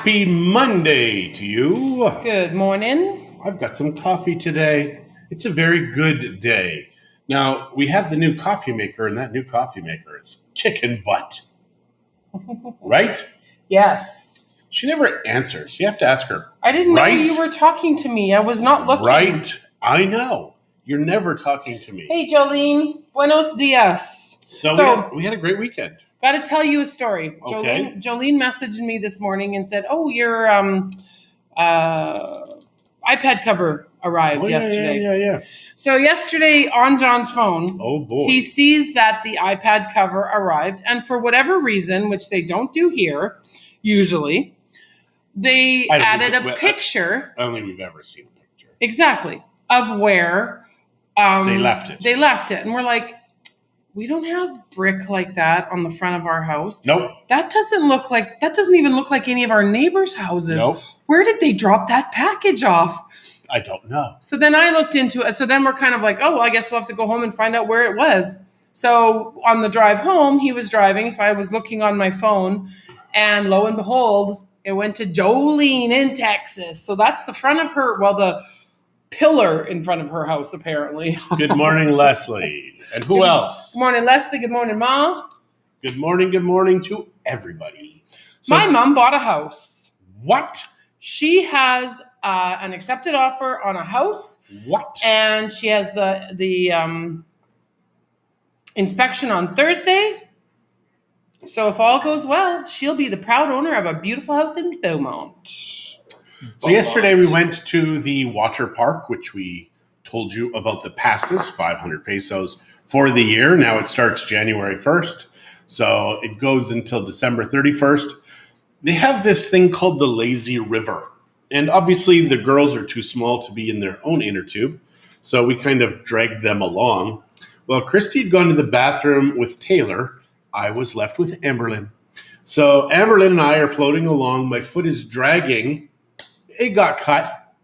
Happy Monday to you. Good morning. I've got some coffee today. It's a very good day. Now, we have the new coffee maker, and that new coffee maker is kicking butt. Right? Yes. She never answers. You have to ask her. I didn't know you were talking to me. I was not looking. Right? I know. You're never talking to me. Hey, Jolene. Buenos dias. So we had a great weekend. Got to tell you a story. Okay. Jolene messaged me this morning and said, "Oh, your iPad cover arrived yesterday." Yeah. So yesterday on John's phone, oh boy, he sees that the iPad cover arrived, and for whatever reason, which they don't do here usually, they added a picture. I don't think we've ever seen a picture. Exactly. Of where they left it. They left it. And we're like, we don't have brick like that on the front of our house. Nope. That doesn't even look like any of our neighbors' houses. Nope. Where did they drop that package off? I don't know. So then I looked into it. So then we're kind of like, oh, well, I guess we'll have to go home and find out where it was. So on the drive home, he was driving. So I was looking on my phone, and lo and behold, it went to Jolene in Texas. So that's the front of the pillar in front of her house, apparently. Good morning, Leslie. And who else? Good morning, Leslie. Good morning, Ma. Good morning to everybody. So, my mom bought a house. What? She has an accepted offer on a house. What? And she has the inspection on Thursday. So if all goes well, she'll be the proud owner of a beautiful house in Beaumont. So yesterday we went to the water park, which we told you about the passes, 500 pesos for the year. Now it starts January 1st. So it goes until December 31st. They have this thing called the lazy river. And obviously the girls are too small to be in their own inner tube. So we kind of dragged them along. Well, Christie had gone to the bathroom with Taylor. I was left with Amberlyn. So Amberlyn and I are floating along. My foot is dragging. It got cut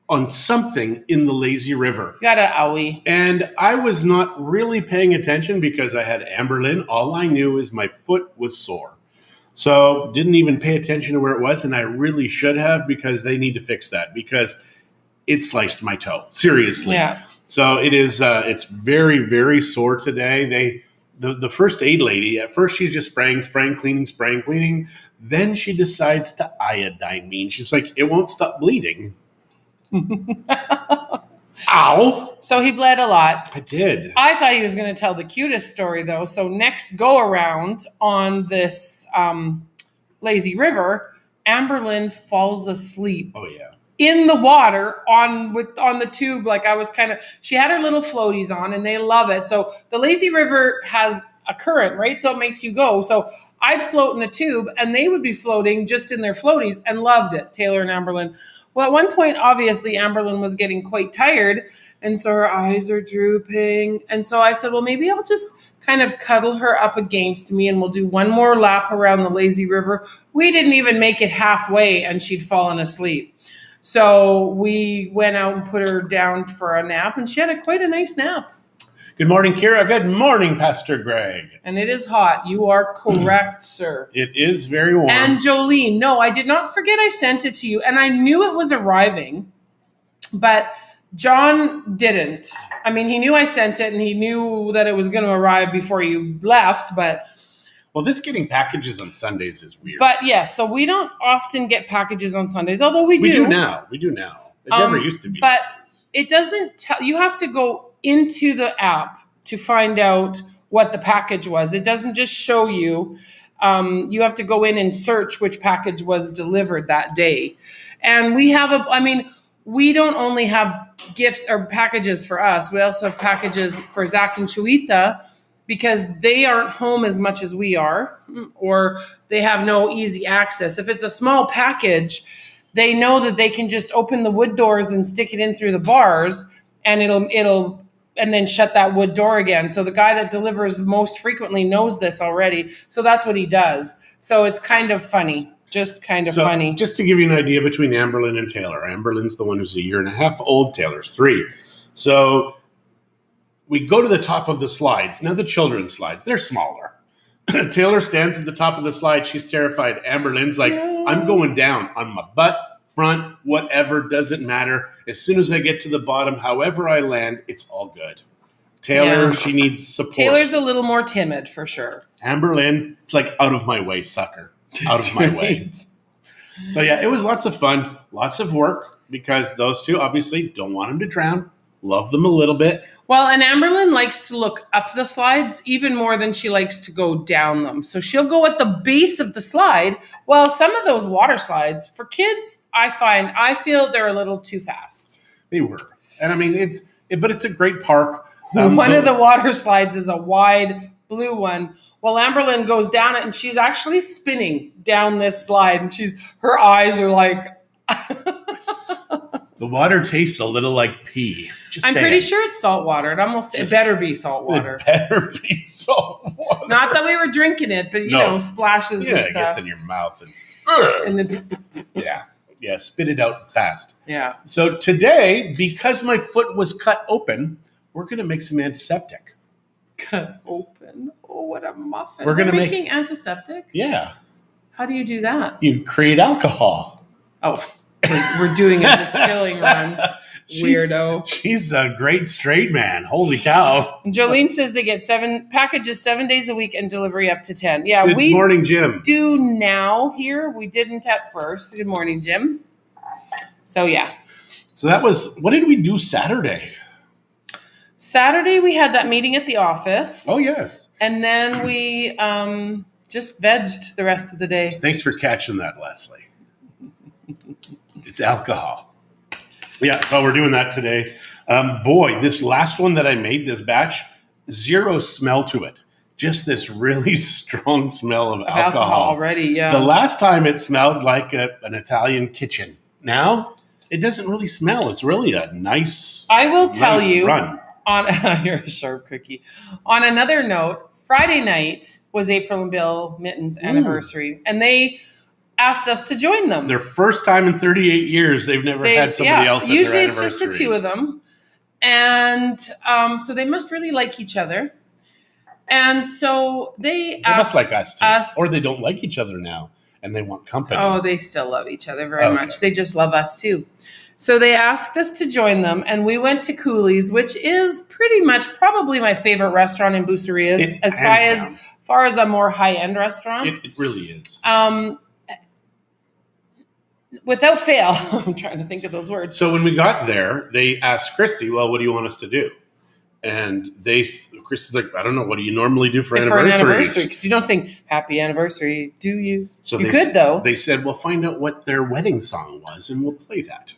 on something in the lazy river. Got a owie. And I was not really paying attention because I had Amberlyn. All I knew is my foot was sore. So didn't even pay attention to where it was, and I really should have, because they need to fix that, because it sliced my toe. Seriously. Yeah. So it is. It's very, very sore today. The first aid lady, at first she's just spraying, cleaning. Then she decides to iodine me. She's like, it won't stop bleeding. Ow. So he bled a lot. I did. I thought he was going to tell the cutest story, though. So next go around on this lazy river, Amberlyn falls asleep. Oh, yeah. In the water on the tube. Like she had her little floaties on, and they love it. So the lazy river has a current, right? So it makes you go. So I'd float in a tube, and they would be floating just in their floaties and loved it, Taylor and Amberlyn. Well, at one point, obviously, Amberlyn was getting quite tired, and so her eyes are drooping. And so I said, well, maybe I'll just kind of cuddle her up against me, and we'll do one more lap around the lazy river. We didn't even make it halfway, and she'd fallen asleep. So we went out and put her down for a nap, and she had quite a nice nap. Good morning, Kira. Good morning, Pastor Greg. And it is hot. You are correct, sir. It is very warm. And Jolene, no, I did not forget I sent it to you. And I knew it was arriving, but John didn't. I mean, he knew I sent it, and he knew that it was going to arrive before you left, but... Well, this getting packages on Sundays is weird. But yes, so we don't often get packages on Sundays, although we do. We do now. It never used to be. But it doesn't tell... You have to go into the app to find out what the package was. It doesn't just show you. You have to go in and search which package was delivered that day. And we don't only have gifts or packages for us. We also have packages for Zach and Chuita, because they aren't home as much as we are, or they have no easy access. If it's a small package, they know that they can just open the wood doors and stick it in through the bars, and it'll and then shut that wood door again. So the guy that delivers most frequently knows this already. So that's what he does. So it's kind of funny. Just kind of funny. Just to give you an idea between Amberlyn and Taylor. Amberlyn's the one who's a year and a half old. Taylor's 3. So we go to the top of the slides. Now the children's slides, they're smaller. Taylor stands at the top of the slide. She's terrified. Amber Lynn's like, I'm going down on my butt, front, whatever, doesn't matter. As soon as I get to the bottom, however I land, it's all good. Taylor, she needs support. Taylor's a little more timid for sure. Amber Lynn, it's like out of my way, sucker. Out of my way. So yeah, it was lots of fun, lots of work, because those two obviously don't want him to drown. Love them a little bit. Well, and Amberlyn likes to look up the slides even more than she likes to go down them. So she'll go at the base of the slide. Well, some of those water slides for kids, I feel they're a little too fast. They were. And I mean, but it's a great park. One of the water slides is a wide blue one. Well, Amberlyn goes down it and she's actually spinning down this slide and her eyes are like, the water tastes a little like pee. I'm pretty sure it's salt water. It better be salt water. It better be salt water. Not that we were drinking it, but you know, splashes and stuff. Yeah, it gets in your mouth. And then, yeah, spit it out fast. Yeah. So today, because my foot was cut open, we're going to make some antiseptic. Cut open? Oh, what a muffin. We're making antiseptic? Yeah. How do you do that? You create alcohol. Oh, we're doing a distilling run. Weirdo. She's a great straight man. Holy cow. Jolene says they get 7 packages 7 days a week and delivery up to 10. Yeah, Good morning, Jim. Do now here. We didn't at first. Good morning, Jim. So, yeah. So that was, what did we do Saturday? Saturday, we had that meeting at the office. Oh, yes. And then we just vegged the rest of the day. Thanks for catching that, Leslie. It's alcohol. Yeah, so we're doing that today. Boy, this last one that I made, this batch, zero smell to it. Just this really strong smell of alcohol already, yeah. The last time it smelled like an Italian kitchen. Now, it doesn't really smell. It's really a nice I will tell you, run. You're a sharp cookie. On another note, Friday night was April and Bill Mitten's anniversary, and they asked us to join them. Their first time in 38 years, they've never had somebody else at their anniversary. Usually it's just the two of them. And so they must really like each other. And so they asked must like us too. Or they don't like each other now and they want company. Oh, they still love each other very much. They just love us too. So they asked us to join them, and we went to Cooley's, which is pretty much probably my favorite restaurant in Bucerias, as far as a more high-end restaurant. It really is. Without fail, I'm trying to think of those words. So when we got there, they asked Christie, well, what do you want us to do? And Christie's like, I don't know, what do you normally do for anniversaries? For an anniversary, because you don't sing happy anniversary, do you? So you could, though. They said, well, find out what their wedding song was, and we'll play that.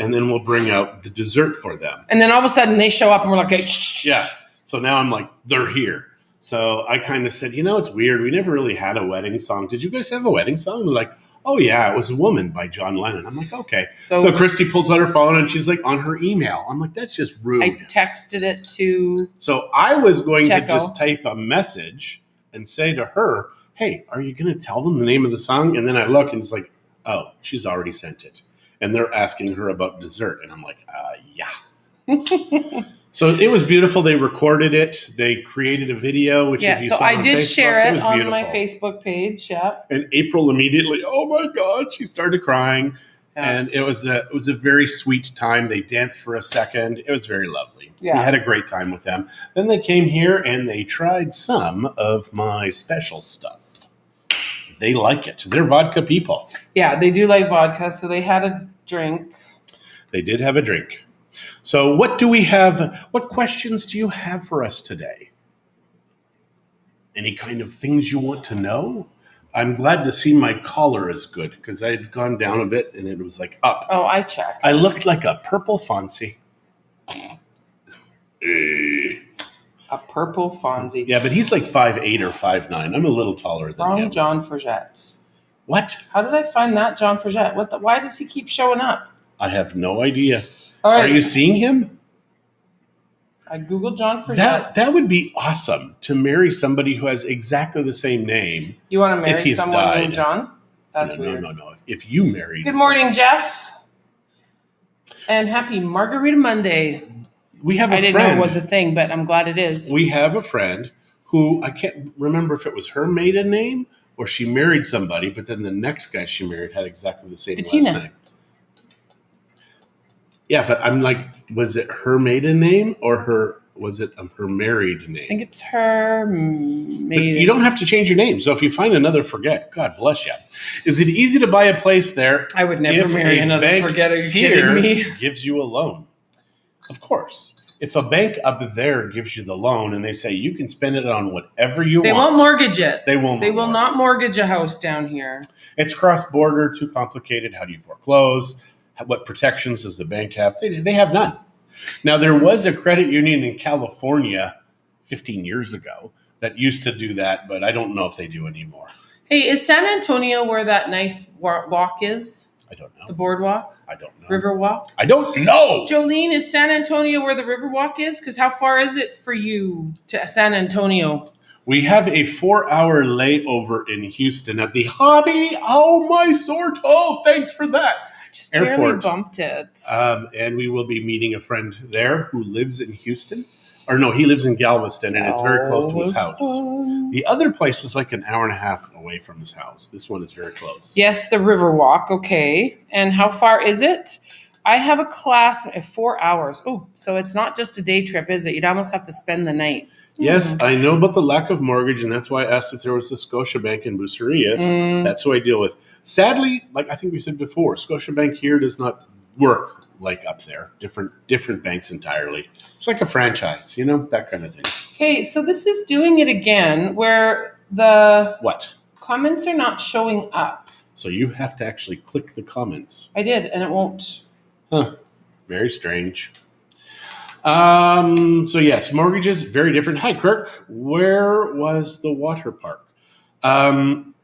And then we'll bring out the dessert for them. And then all of a sudden they show up and we're like, hey, yeah. So now I'm like, they're here. So I kind of said, it's weird. We never really had a wedding song. Did you guys have a wedding song? They're like, oh, yeah, it was Woman by John Lennon. I'm like, okay. So Christie pulls out her phone and she's like on her email. I'm like, that's just rude. I texted it to So I was going to just type a message and say to her, hey, are you going to tell them the name of the song? And then I look and it's like, oh, she's already sent it. And they're asking her about dessert. And I'm like, yeah. So it was beautiful. They recorded it. They created a video, which if you saw I on did Facebook, share it on beautiful. My Facebook page. Yeah. And April immediately, oh my God, she started crying. Yeah. And it was a very sweet time. They danced for a second. It was very lovely. Yeah. We had a great time with them. Then they came here and they tried some of my special stuff. They like it. They're vodka people. Yeah, they do like vodka, so they had a drink. They did have a drink. So what do we have? What questions do you have for us today? Any kind of things you want to know? I'm glad to see my collar is good because I had gone down a bit and it was like up. Oh, I checked. I looked like a purple Fonzie. A purple Fonzie. Yeah, but he's like 5'8" or 5'9". I'm a little taller than him. John Forget. What? How did I find that John Forget? Why does he keep showing up? I have no idea. All right. Are you seeing him? I Googled John Forget. That would be awesome to marry somebody who has exactly the same name. You want to marry someone named John? That's weird. No. If you married Good morning, Jeff. And happy Margarita Monday. We have a friend. I didn't know it was a thing, but I'm glad it is. We have a friend who I can't remember if it was her maiden name or she married somebody, but then the next guy she married had exactly the same Bettina. last name. Yeah, but I'm like, was it her maiden name or was it her married name? I think it's her But maiden. you don't have to change your name. So if you find another forget, God bless you. Is it easy to buy a place there? I would never if marry a another bank forget. Are you here kidding me? gives you a loan? Of course. If a bank up there gives you the loan and they say you can spend it on whatever you They want. won't mortgage it. They won't. They will not mortgage a house down here. It's cross-border, too complicated. How do you foreclose? What protections does the bank have? They have none. Now, there was a credit union in California 15 years ago that used to do that, but I don't know if they do anymore. Hey, is San Antonio where that nice walk is? I don't know. The boardwalk? I don't know. Riverwalk? I don't know. Jolene, is San Antonio where the Riverwalk is? Because how far is it for you to San Antonio? We have a 4-hour layover in Houston at the Hobby. Oh, my sore toe. Thanks for that. Just barely Airport. bumped it. And we will be meeting a friend there who lives in Houston. Or no, he lives in Galveston, and it's very close to his house. The other place is like an hour and a half away from his house. This one is very close. Yes, the Riverwalk. Okay. And how far is it? I have a class at 4 hours. Oh, so it's not just a day trip, is it? You'd almost have to spend the night. Yes, I know about the lack of mortgage, and that's why I asked if there was a Scotiabank in Bucerias. That's who I deal with. Sadly, like I think we said before, Scotiabank here does not work like up there. Different banks entirely. It's like a franchise, that kind of thing. Okay, so this is doing it again where the What? comments are not showing up. So you have to actually click the comments. I did, and it won't. Huh. Very strange. So yes, mortgages, very different. Hi, Kirk. Where was the water park?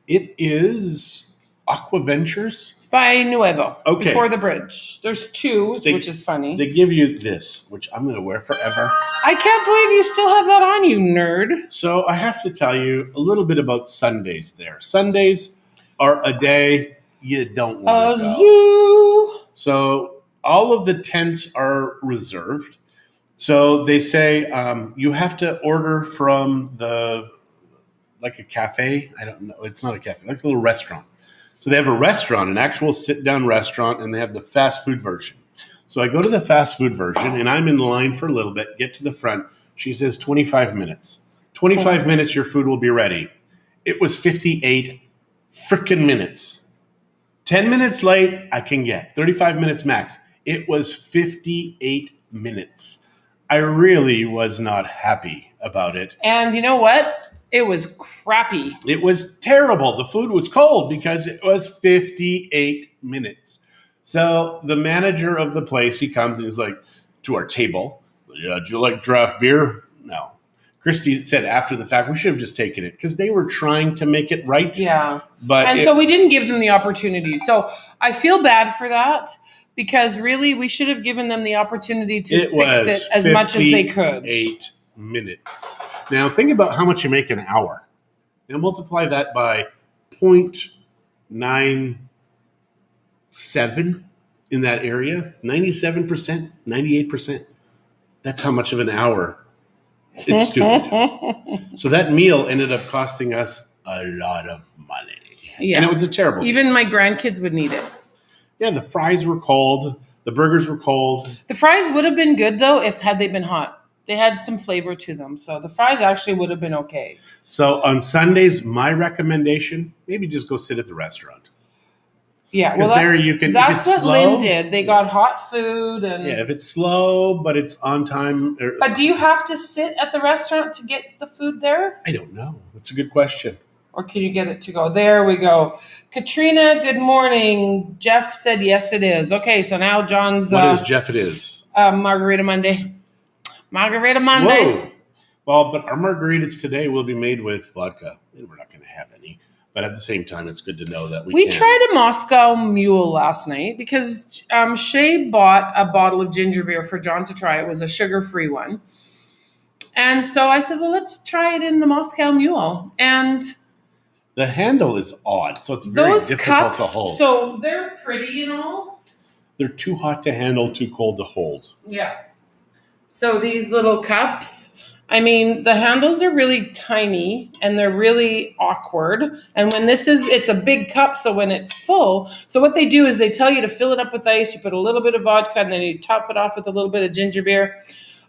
It is Aqua Ventures. It's by Nuevo. Okay. Before the bridge. There's two, which is funny. They give you this, which I'm going to wear forever. I can't believe you still have that on you, nerd. So I have to tell you a little bit about Sundays there. Sundays are a day you don't want to go. Zoo. So all of the tents are reserved. So they say you have to order from like a cafe. I don't know. It's not a cafe, like a little restaurant. So they have a restaurant, an actual sit-down restaurant, and they have the fast food version. So I go to the fast food version, and I'm in line for a little bit, get to the front. She says 25 minutes. 25 minutes, your food will be ready. It was 58 freaking minutes. 10 minutes late, I can get. 35 minutes max. It was 58 minutes. I really was not happy about it. And you know what? It was crappy. It was terrible. The food was cold because it was 58 minutes. So the manager of the place, he comes and he's like, to our table, yeah, do you like draft beer? No. Christie said after the fact, we should have just taken it because they were trying to make it right. Yeah. But so we didn't give them the opportunity. So I feel bad for that because really we should have given them the opportunity to fix it as much as they could. 8 minutes. Now think about how much you make an hour. Now multiply that by 0.97 in that area. 97%, 98%. That's how much of an hour. It's stupid. So that meal ended up costing us a lot of money. Yeah. And it was a terrible meal. Even my grandkids would need it. Yeah, the fries were cold. The burgers were cold. The fries would have been good, though, had they been hot. They had some flavor to them. So the fries actually would have been okay. So on Sundays, my recommendation, maybe just go sit at the restaurant. Yeah, well, that's what Lynn did. They got hot food. And yeah, if it's slow, but it's on time. But do you have to sit at the restaurant to get the food there? I don't know. That's a good question. Or can you get it to go? There we go. Katrina, good morning. Jeff said, yes, it is. Okay, so now John's... What is Jeff it is? Margarita Monday. Margarita Monday. Whoa. Well, but our margaritas today will be made with vodka. And we're not going to have any. But at the same time, it's good to know that we tried a Moscow Mule last night because Shay bought a bottle of ginger beer for John to try. It was a sugar-free one. And so I said, well, let's try it in the Moscow Mule. And... the handle is odd, so it's very difficult to hold. So they're pretty and all. They're too hot to handle, too cold to hold. Yeah. So these little cups, I mean, the handles are really tiny and they're really awkward. And when it's a big cup, so when it's full, so what they do is they tell you to fill it up with ice, you put a little bit of vodka, and then you top it off with a little bit of ginger beer.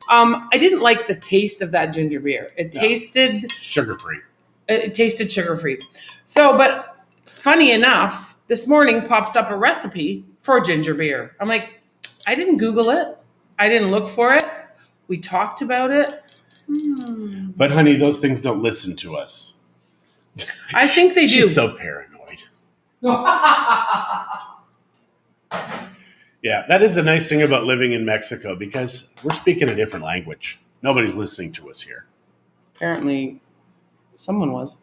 I didn't like the taste of that ginger beer. It tasted sugar-free. It tasted sugar-free. So, but funny enough, this morning pops up a recipe for ginger beer. I'm like, I didn't Google it. I didn't look for it. We talked about it. But honey, those things don't listen to us. I think they do. She's so paranoid. Yeah, that is the nice thing about living in Mexico because we're speaking a different language. Nobody's listening to us here. Apparently, someone was.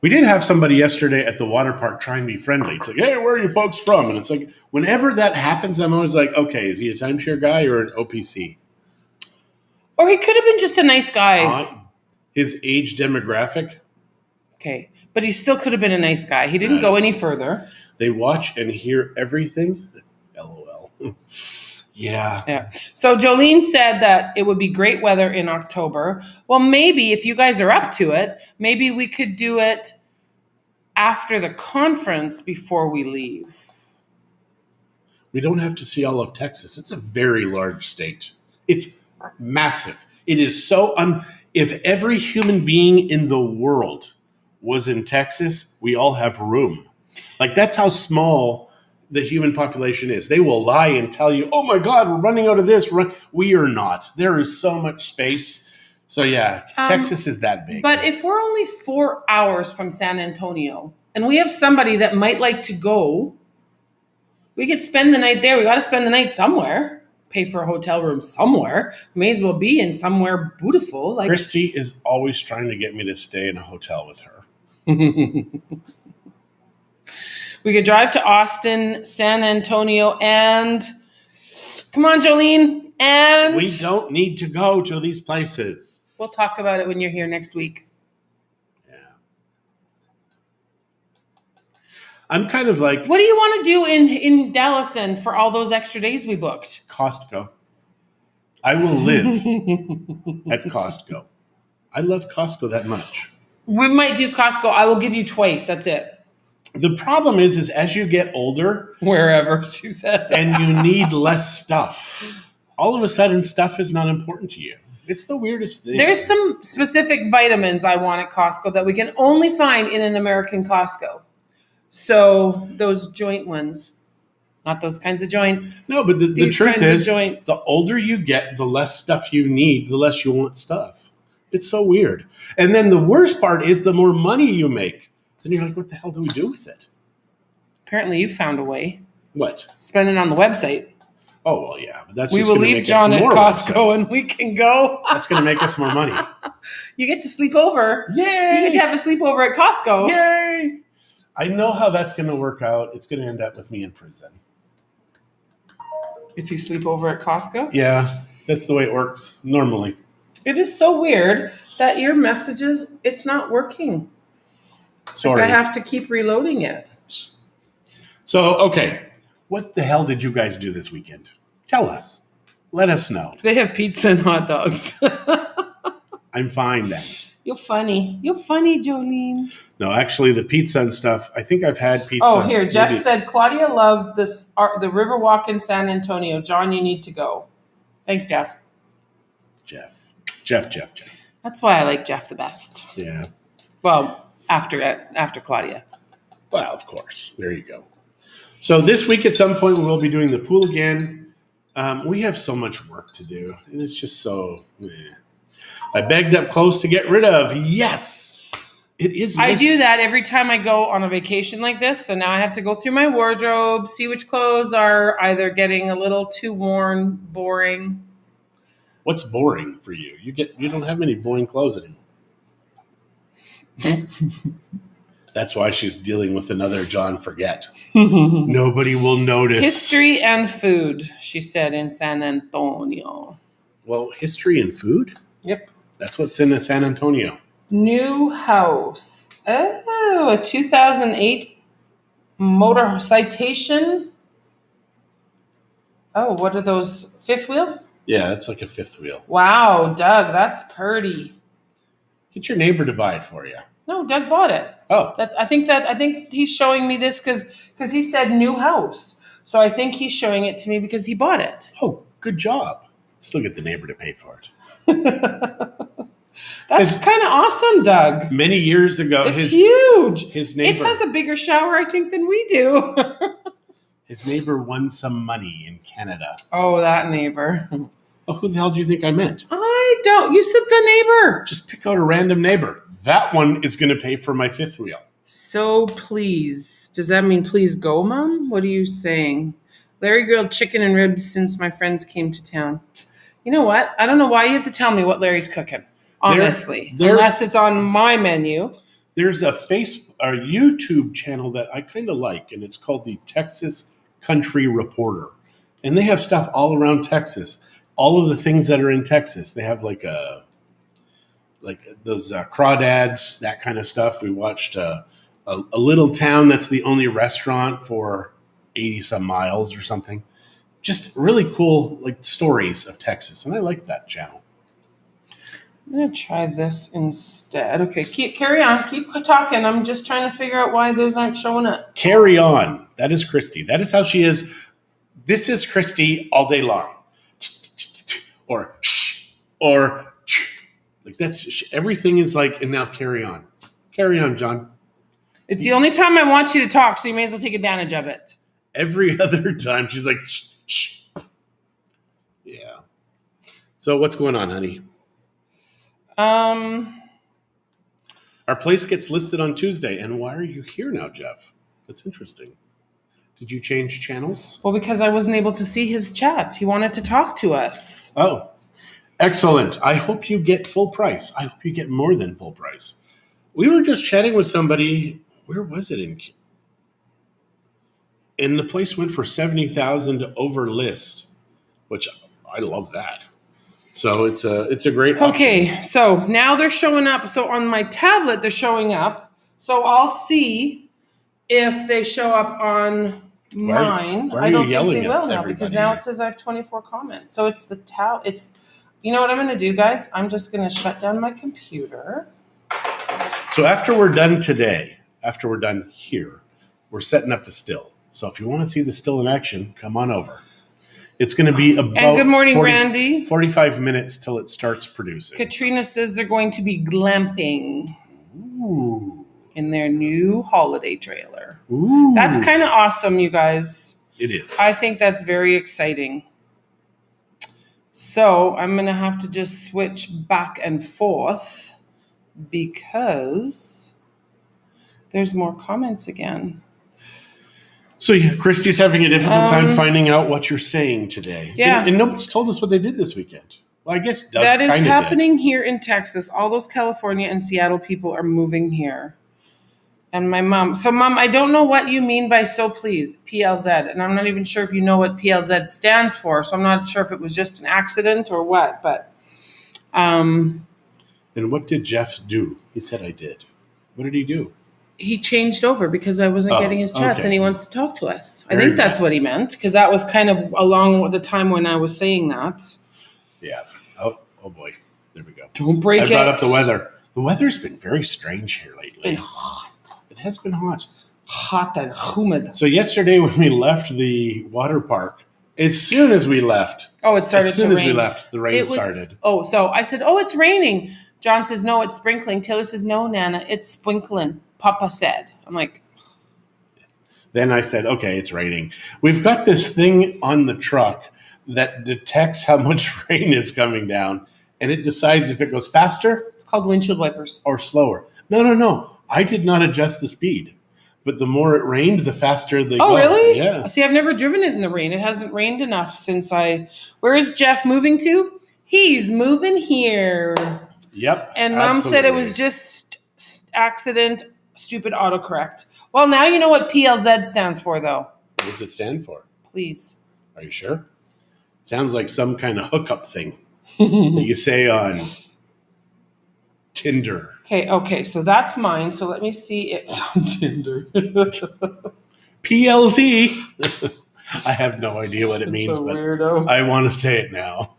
We did have somebody yesterday at the water park try and be friendly. It's like, hey, where are you folks from? And it's like, whenever that happens, I'm always like, okay, is he a timeshare guy or an OPC? Or he could have been just a nice guy. His age demographic. Okay, but he still could have been a nice guy. He didn't go any further. They watch and hear everything. LOL. Yeah. So Jolene said that it would be great weather in October. Well, maybe if you guys are up to it, maybe we could do it after the conference before we leave. We don't have to see all of Texas. It's a very large state. It's massive. It is so if every human being in the world was in Texas, we all have room. Like that's how small the human population is. They will lie and tell you, oh my God, we're running out of this. We are not. There is so much space. So yeah, Texas is that big. But if we're only 4 hours from San Antonio and we have somebody that might like to go, we could spend the night there. We got to spend the night somewhere. Pay for a hotel room somewhere. May as well be in somewhere beautiful. Like Christie is always trying to get me to stay in a hotel with her. We could drive to Austin, San Antonio, and come on, Jolene, and we don't need to go to these places. We'll talk about it when you're here next week. Yeah. I'm kind of like, what do you want to do in Dallas then for all those extra days we booked? Costco. I will live at Costco. I love Costco that much. We might do Costco. I will give you twice. That's it. The problem is as you get older, wherever she said, and you need less stuff, all of a sudden stuff is not important to you. It's the weirdest thing. There's some specific vitamins I want at Costco that we can only find in an American Costco. So those joint ones, not those kinds of joints. No, but the truth is, the older you get, the less stuff you need, the less you want stuff. It's so weird. And then the worst part is the more money you make. Then you're like, what the hell do we do with it? Apparently you found a way. What? Spend it on the website. Oh, well, yeah. But that's we will leave John at Costco and we can go. That's going to make us more money. You get to sleep over. Yay! You get to have a sleepover at Costco. Yay! I know how that's going to work out. It's going to end up with me in prison. If you sleep over at Costco? Yeah, that's the way it works normally. It is so weird that your messages, it's not working. Sorry. Like I have to keep reloading it. So, okay. What the hell did you guys do this weekend? Tell us. Let us know. They have pizza and hot dogs. I'm fine then. You're funny. You're funny, Jolene. No, actually, the pizza and stuff, I think I've had pizza. Oh, here. Jeff said, Claudia loved the Riverwalk in San Antonio. John, you need to go. Thanks, Jeff. Jeff. That's why I like Jeff the best. Yeah. Well, after Claudia. Well, of course. There you go. So this week at some point we will be doing the pool again. We have so much work to do. And it's just so... I bagged up clothes to get rid of. Yes! It is nice. I do that every time I go on a vacation like this. So now I have to go through my wardrobe, see which clothes are either getting a little too worn, boring. What's boring for you? You don't have many boring clothes anymore. That's why she's dealing with another John Forget. Nobody will notice. History and food, she said in San Antonio. Well, history and food? Yep. That's what's in San Antonio. New house. Oh, a 2008 motor citation. Oh, what are those? Fifth wheel? Yeah, it's like a fifth wheel. Wow, Doug, that's pretty. Get your neighbor to buy it for you. No, Doug bought it. Oh, I think he's showing me this because he said new house. So I think he's showing it to me because he bought it. oh, good job. Still get the neighbor to pay for it. That's kind of awesome, Doug. Many years ago, It's huge. his neighbor It has a bigger shower, I think, than we do. his neighbor won some money in Canada. Oh, that neighbor. Oh, who the hell do you think I meant? I don't. You said the neighbor. Just pick out a random neighbor. That one is going to pay for my fifth wheel. So please. Does that mean please go, Mom? What are you saying? Larry grilled chicken and ribs since my friends came to town. You know what? I don't know why you have to tell me what Larry's cooking. Honestly, unless it's on my menu. There's a YouTube channel that I kind of like, and it's called the Texas Country Reporter. And they have stuff all around Texas. All of the things that are in Texas. They have like those crawdads, that kind of stuff. We watched a little town that's the only restaurant for 80 some miles or something. Just really cool like stories of Texas. And I like that channel. I'm going to try this instead. Okay, carry on. Keep talking. I'm just trying to figure out why those aren't showing up. Carry on. That is Christie. That is how she is. This is Christie all day long. Or like that's everything is like, and now carry on. Carry on, John. It's the only time I want you to talk, so you may as well take advantage of it. Every other time she's like, shh. Yeah. So what's going on, honey? Our place gets listed on Tuesday. And why are you here now, Jeff? That's interesting. Did you change channels? Well, because I wasn't able to see his chats. He wanted to talk to us. Oh, excellent. I hope you get full price. I hope you get more than full price. We were just chatting with somebody. Where was it? And the place went for $70,000 over list, which I love that. So it's a great option. Okay, so now they're showing up. So on my tablet, they're showing up. So I'll see if they show up on mine. Why are I don't you yelling think they at will now everybody? because now it says I have 24 comments. So it's you know what I'm going to do, guys? I'm just going to shut down my computer. So after we're done today, after we're done here, we're setting up the still. So if you want to see the still in action, come on over. It's going to be about And good morning, Randy. 45 minutes till it starts producing. Katrina says they're going to be glamping Ooh. in their new holiday trailer. Ooh. That's kind of awesome, you guys. It is. I think that's very exciting. So I'm going to have to just switch back and forth because there's more comments again. So yeah, Christie's having a difficult time finding out what you're saying today. Yeah. And nobody's told us what they did this weekend. Well, I guess Doug that is kinda happening here in Texas. All those California and Seattle people are moving here. And my mom. So, Mom, I don't know what you mean by so please, PLZ. And I'm not even sure if you know what PLZ stands for. So I'm not sure if it was just an accident or what. But And what did Jeff do? He said I did. What did he do? he changed over because I wasn't getting his chats, okay. and he wants to talk to us. Very I think that's what he meant, because that was kind of along the time when I was saying that. Yeah. Oh boy. There we go. Don't break it. I brought up the weather. The weather's been very strange here lately. It's been hot. It has been hot. Hot and humid. So yesterday when we left the water park, as soon as we left, it started to rain. As soon as we left, the rain started. So I said, it's raining. John says, no, it's sprinkling. Taylor says, no, Nana, it's sprinkling. Papa said. I'm like. Then I said, okay, it's raining. We've got this thing on the truck that detects how much rain is coming down, and it decides if it goes faster. It's called windshield wipers. Or slower. No. I did not adjust the speed. But the more it rained, the faster they go. Oh, really? Yeah. See, I've never driven it in the rain. It hasn't rained enough since Where is Jeff moving to? He's moving here. Yep. And Mom said it was just accident, stupid autocorrect. Well, now you know what PLZ stands for, though. What does it stand for? Please. Are you sure? It sounds like some kind of hookup thing that you say on Tinder. Okay, so that's mine. So let me see it on Tinder. PLZ. I have no idea what it means, Such a but weirdo. I want to say it now.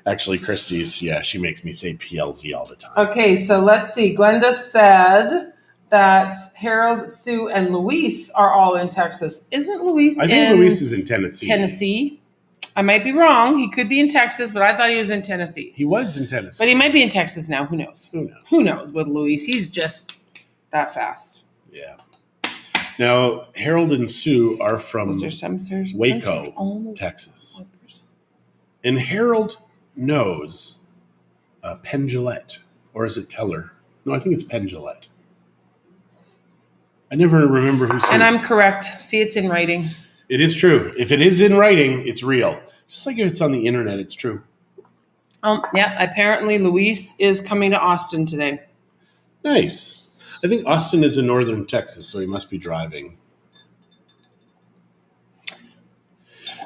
Actually, Christie's, yeah, she makes me say PLZ all the time. Okay, so let's see. Glenda said that Harold, Sue, and Luis are all in Texas. Isn't Luis I think Luis is in Tennessee. Tennessee? I might be wrong. He could be in Texas, but I thought he was in Tennessee. He was in Tennessee. But he might be in Texas now. Who knows? Who knows? Who knows with Luis? He's just that fast. Yeah. Now, Harold and Sue are from Waco, Texas. And Harold knows Penn Jillette. Or is it Teller? No, I think it's Penn Jillette. I never remember who's who. And I'm correct. See, it's in writing. It is true. If it is in writing, it's real. Just like if it's on the internet, it's true. Yeah, apparently Luis is coming to Austin today. Nice. I think Austin is in northern Texas, so he must be driving.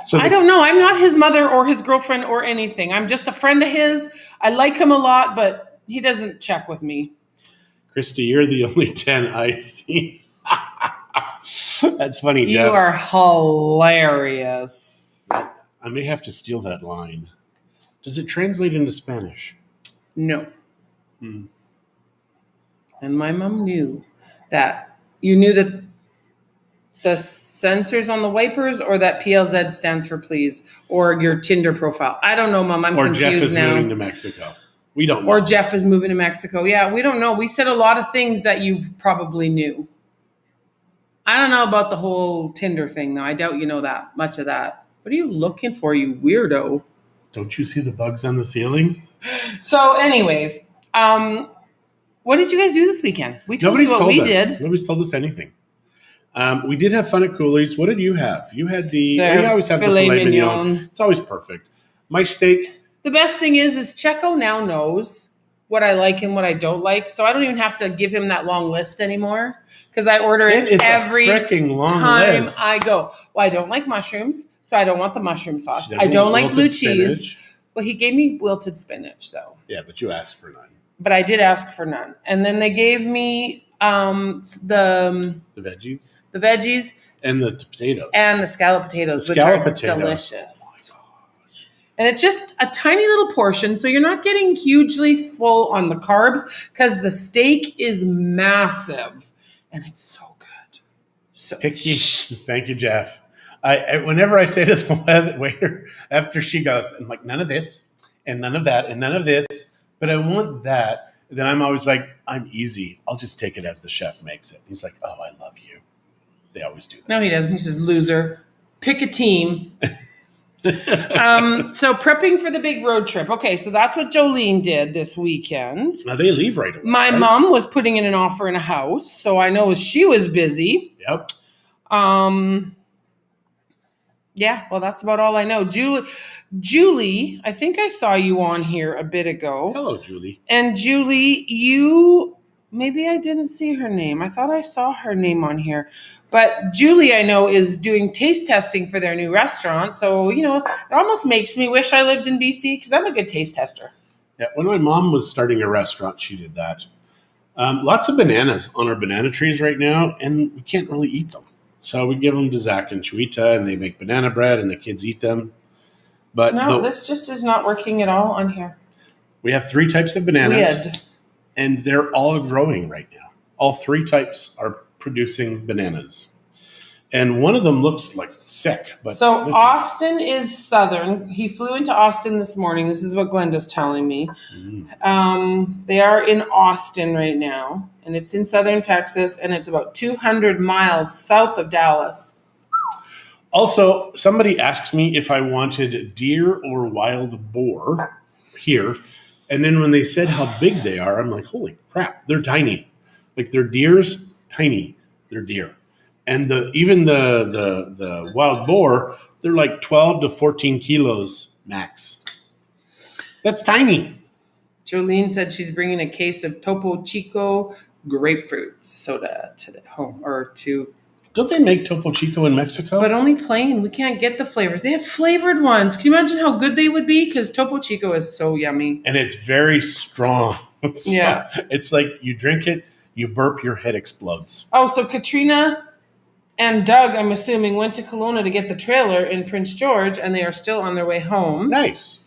So I don't know. I'm not his mother or his girlfriend or anything. I'm just a friend of his. I like him a lot, but he doesn't check with me. Christy, you're the only 10 I see. That's funny, Jeff. You are hilarious. I may have to steal that line. Does it translate into Spanish? No. And my mom knew that. You knew that the sensors on the wipers, or that PLZ stands for please, or your Tinder profile. I don't know, Mom. I'm confused now. Or Jeff is moving to Mexico. We don't know. Or Jeff is moving to Mexico. Yeah, we don't know. We said a lot of things that you probably knew. I don't know about the whole Tinder thing, though. I doubt you know that much of that. What are you looking for, you weirdo? Don't you see the bugs on the ceiling? So, anyways, what did you guys do this weekend? We told you what we did. Nobody's told us anything. We did have fun at Cooley's. What did you have? You had we always have the filet mignon. It's always perfect. My steak. The best thing is Checo now knows what I like and what I don't like, so I don't even have to give him that long list anymore because I order it every time I go. Well, I don't like mushrooms, so I don't want the mushroom sauce. I don't like blue cheese. Well, he gave me wilted spinach, though. Yeah, but you asked for none. But I did ask for none. And then they gave me the veggies. The veggies. And the potatoes. And the scalloped potatoes, which are delicious. Oh my gosh. And it's just a tiny little portion, so you're not getting hugely full on the carbs because the steak is massive. And it's so good. So picky. Thank you, Jeff. Whenever I say this waiter, after she goes, I'm like, none of this, and none of that, and none of this, but I want that. Then I'm always like, I'm easy. I'll just take it as the chef makes it. He's like, oh, I love you. They always do that. No, he doesn't. He says, loser. Pick a team. So prepping for the big road trip. Okay, so that's what Jolene did this weekend. Now they leave right away. My mom was putting in an offer in a house, so I know she was busy. Yep. Yeah, well, that's about all I know. Julie, I think I saw you on here a bit ago. Hello, Julie. And Julie, maybe I didn't see her name. I thought I saw her name on here. But Julie, I know, is doing taste testing for their new restaurant. So, it almost makes me wish I lived in BC because I'm a good taste tester. Yeah, when my mom was starting a restaurant, she did that. Lots of bananas on our banana trees right now, and we can't really eat them. So we give them to Zach and Chuita, and they make banana bread, and the kids eat them. But this just is not working at all on here. We have 3 types of bananas. Weird. And they're all growing right now. All 3 types are producing bananas. And one of them looks like sick. But so Austin is southern. He flew into Austin this morning. This is what Glenda's telling me. They are in Austin right now. And it's in southern Texas. And it's about 200 miles south of Dallas. Also, somebody asked me if I wanted deer or wild boar here. And then when they said how big they are, I'm like, holy crap, they're tiny. Like they're deers, tiny. They're deer. And even the wild boar, they're like 12 to 14 kilos max. That's tiny. Jolene said she's bringing a case of Topo Chico grapefruit soda to Don't they make Topo Chico in Mexico? But only plain. We can't get the flavors. They have flavored ones. Can you imagine how good they would be? Because Topo Chico is so yummy. And it's very strong. Yeah. It's like you drink it, you burp, your head explodes. Oh, so Katrina and Doug, I'm assuming, went to Kelowna to get the trailer in Prince George, and they are still on their way home. Nice.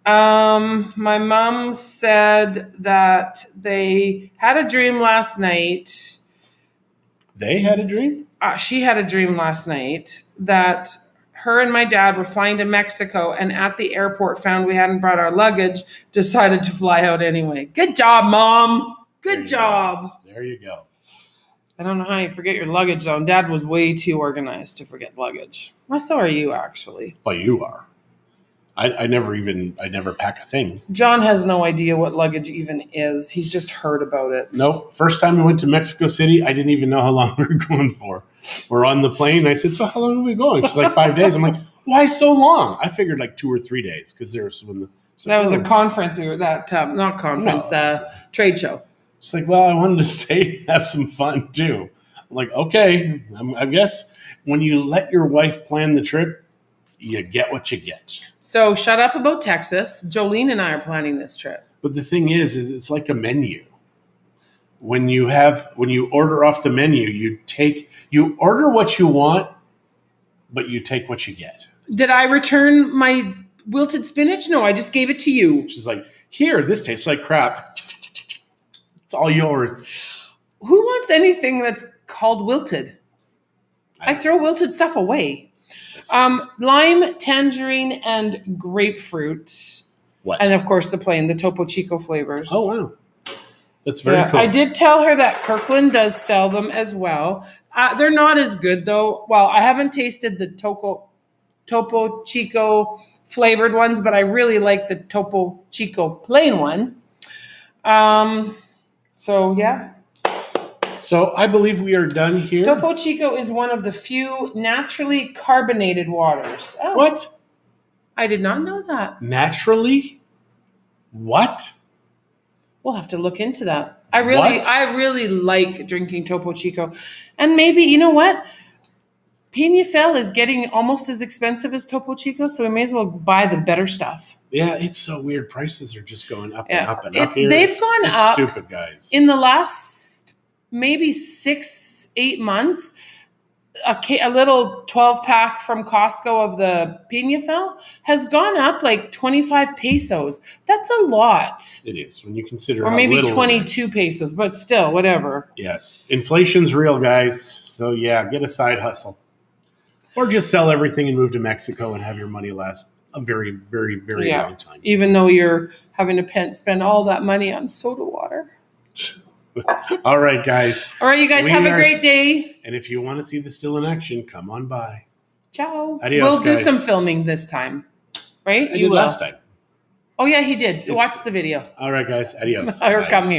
My mom said that they had a dream last night. They had a dream? She had a dream last night that her and my dad were flying to Mexico, and at the airport found we hadn't brought our luggage, decided to fly out anyway. Good job, Mom. Good job. There you go. I don't know how you forget your luggage, though. Dad was way too organized to forget luggage. Well, so are you, actually. Well, you are. I never pack a thing. John has no idea what luggage even is. He's just heard about it. Nope. First time we went to Mexico City, I didn't even know how long we were going for. We're on the plane. I said, so how long are we going? She's like, 5 days. I'm like, why so long? I figured like 2 or 3 days because there's when the... So that was a conference. We were not conference, the trade show. She's like, well, I wanted to stay, have some fun too. I'm like, okay. I guess when you let your wife plan the trip, you get what you get. So shut up about Texas. Jolene and I are planning this trip. But the thing is it's like a menu. When you order off the menu, you order what you want, but you take what you get. Did I return my wilted spinach? No, I just gave it to you. She's like, here, this tastes like crap. It's all yours. Who wants anything that's called wilted? I throw wilted stuff away. Lime, tangerine, and grapefruit. What? And of course the Topo Chico flavors. Oh, wow. That's very cool. I did tell her that Kirkland does sell them as well. They're not as good though. Well, I haven't tasted the Topo Chico flavored ones, but I really like the Topo Chico plain one. So yeah. So I believe we are done here. Topo Chico is one of the few naturally carbonated waters. Oh, What? I did not know that. Naturally? What? We'll have to look into that. I really like drinking Topo Chico. And maybe, you know what? Peñafiel is getting almost as expensive as Topo Chico, so we may as well buy the better stuff. Yeah, it's so weird. Prices are just going up and up and up here. They've gone up. It's stupid, guys. In the last maybe 6-8 months, a little 12-pack from Costco of the Peñafiel has gone up like 25 pesos. That's a lot. It is when you consider or how maybe little 22 pesos, but still, whatever. Yeah, inflation's real, guys. So yeah, get a side hustle. Or just sell everything and move to Mexico and have your money last a very, very, very long time. Even though you're having to spend all that money on soda water. All right, guys. All right, you guys have a great day. And if you want to see the still in action, come on by. Ciao. Adios, we'll do guys. some filming this time. Right? I did last time. Oh, yeah, he did. So watch the video. All right, guys. Adios. Or come here.